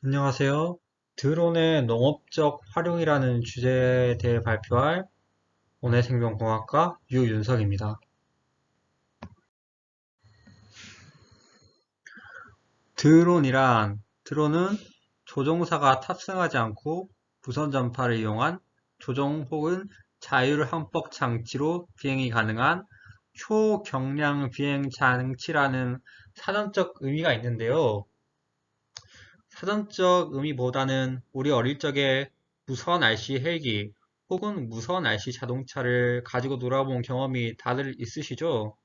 안녕하세요. 드론의 농업적 활용이라는 주제에 대해 발표할 온해생명공학과 유윤석입니다. 드론은 조종사가 탑승하지 않고 무선 전파를 이용한 조종 혹은 자율 항법 장치로 비행이 가능한 초경량 비행 장치라는 사전적 의미가 있는데요. 사전적 의미보다는 우리 어릴 적에 무선 RC 헬기 혹은 무선 RC 자동차를 가지고 놀아본 경험이 다들 있으시죠?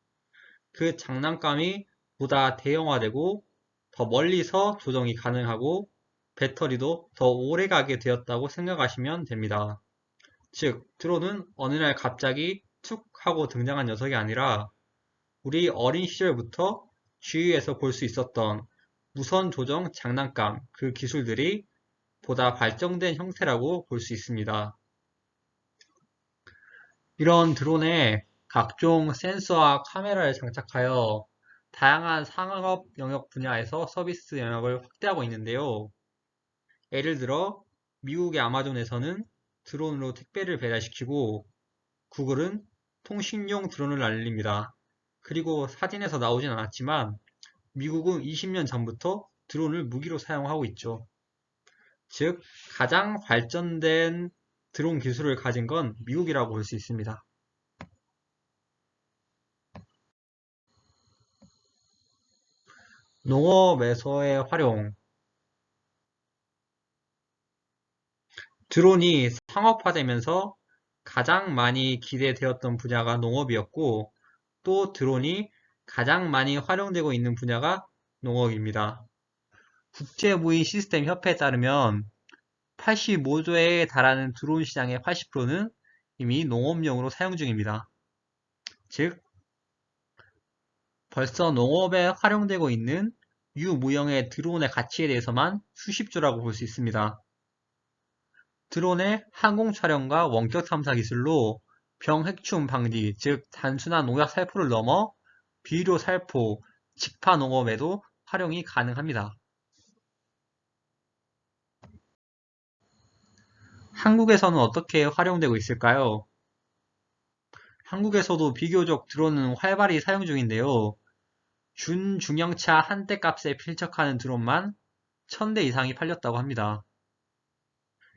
그 장난감이 보다 대형화되고 더 멀리서 조정이 가능하고 배터리도 더 오래 가게 되었다고 생각하시면 됩니다. 즉, 드론은 어느 날 갑자기 툭 하고 등장한 녀석이 아니라 우리 어린 시절부터 주위에서 볼 수 있었던 무선 조정 장난감 그 기술들이 보다 발전된 형태라고 볼 수 있습니다. 이런 드론에 각종 센서와 카메라를 장착하여 다양한 상업 영역 분야에서 서비스 영역을 확대하고 있는데요. 예를 들어 미국의 아마존에서는 드론으로 택배를 배달시키고 구글은 통신용 드론을 알립니다. 그리고 사진에서 나오진 않았지만 미국은 20년 전부터 드론을 무기로 사용하고 있죠. 즉, 가장 발전된 드론 기술을 가진 건 미국이라고 볼 수 있습니다. 농업에서의 활용. 드론이 상업화되면서 가장 많이 기대되었던 분야가 농업이었고, 또 드론이 가장 많이 활용되고 있는 분야가 농업입니다. 국제무인 시스템 협회에 따르면 85조에 달하는 드론 시장의 80%는 이미 농업용으로 사용 중입니다. 즉, 벌써 농업에 활용되고 있는 유무형의 드론의 가치에 대해서만 수십조라고 볼 수 있습니다. 드론의 항공 촬영과 원격 탐사 기술로 병해충 방지, 즉 단순한 농약 살포를 넘어 비료 살포, 직파 농업에도 활용이 가능합니다. 한국에서는 어떻게 활용되고 있을까요? 한국에서도 비교적 드론은 활발히 사용 중인데요. 준중형차 한 대 값에 필적하는 드론만 1000대 이상이 팔렸다고 합니다.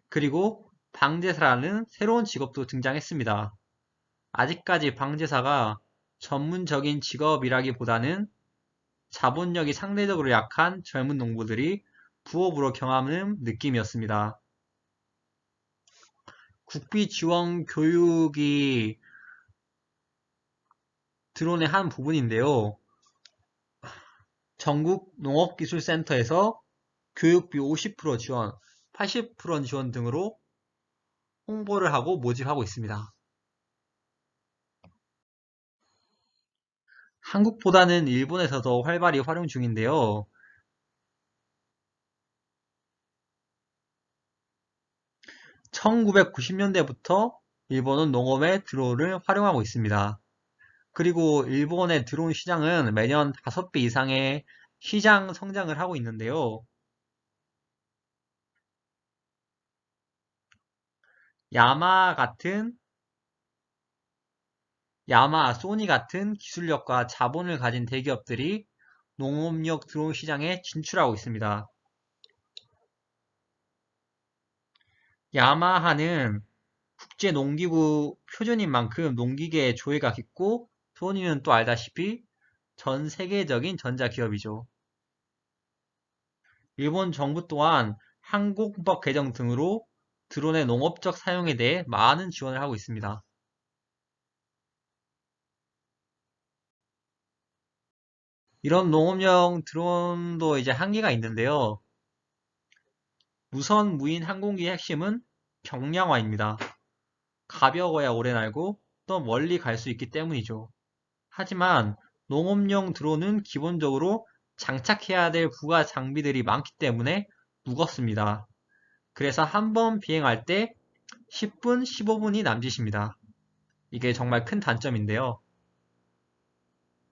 그리고 방제사라는 새로운 직업도 등장했습니다. 아직까지 방제사가 전문적인 직업이라기보다는 자본력이 상대적으로 약한 젊은 농부들이 부업으로 경험하는 느낌이었습니다. 국비 지원 교육이 드론의 한 부분인데요. 전국 농업기술센터에서 교육비 50% 지원, 80% 지원 등으로 홍보를 하고 모집하고 있습니다. 한국보다는 일본에서 더 활발히 활용 중인데요. 1990년대부터 일본은 농업에 드론을 활용하고 있습니다. 그리고 일본의 드론 시장은 매년 5배 이상의 시장 성장을 하고 있는데요. 야마 같은 소니 같은 기술력과 자본을 가진 대기업들이 농업용 드론 시장에 진출하고 있습니다. 야마하는 국제농기구 표준인 만큼 농기계의 조예가 깊고, 소니는 또 알다시피 전 세계적인 전자기업이죠. 일본 정부 또한 항공법 개정 등으로 드론의 농업적 사용에 대해 많은 지원을 하고 있습니다. 이런 농업용 드론도 이제 한계가 있는데요. 무선 무인 항공기의 핵심은 경량화입니다. 가벼워야 오래 날고 또 멀리 갈 수 있기 때문이죠. 하지만 농업용 드론은 기본적으로 장착해야 될 부가 장비들이 많기 때문에 무겁습니다. 그래서 한 번 비행할 때 10분, 15분이 남짓입니다. 이게 정말 큰 단점인데요.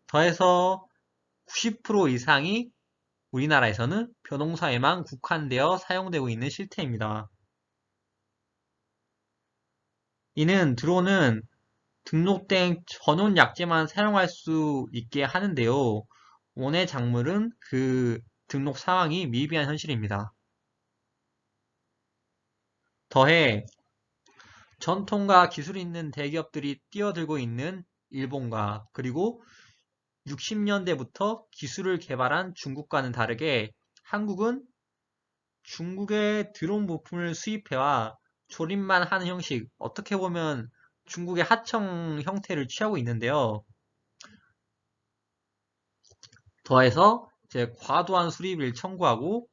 더해서 90% 이상이 우리나라에서는 벼농사에만 국한되어 사용되고 있는 실태입니다. 이는 드론은 등록된 전용 약재만 사용할 수 있게 하는데요. 원예 작물은 그 등록 사항이 미비한 현실입니다. 더해 전통과 기술이 있는 대기업들이 뛰어들고 있는 일본과 그리고 60년대부터 기술을 개발한 중국과는 다르게 한국은 중국의 드론 부품을 수입해와 조립만 하는 형식, 어떻게 보면 중국의 하청 형태를 취하고 있는데요. 더해서 이제 과도한 수리비를 청구하고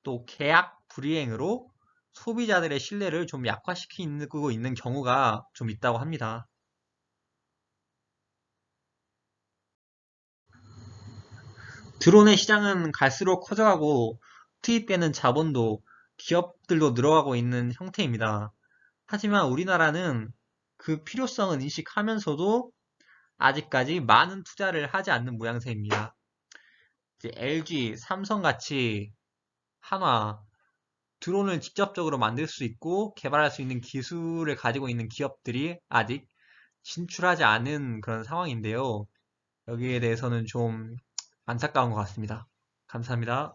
또 계약 불이행으로 소비자들의 신뢰를 좀 약화시키고 있는 경우가 좀 있다고 합니다. 드론의 시장은 갈수록 커져가고 투입되는 자본도 기업들도 늘어가고 있는 형태입니다. 하지만 우리나라는 그 필요성은 인식하면서도 아직까지 많은 투자를 하지 않는 모양새입니다. 이제 LG, 삼성같이 한화, 드론을 직접적으로 만들 수 있고 개발할 수 있는 기술을 가지고 있는 기업들이 아직 진출하지 않은 그런 상황인데요. 여기에 대해서는 좀 안타까운 것 같습니다. 감사합니다.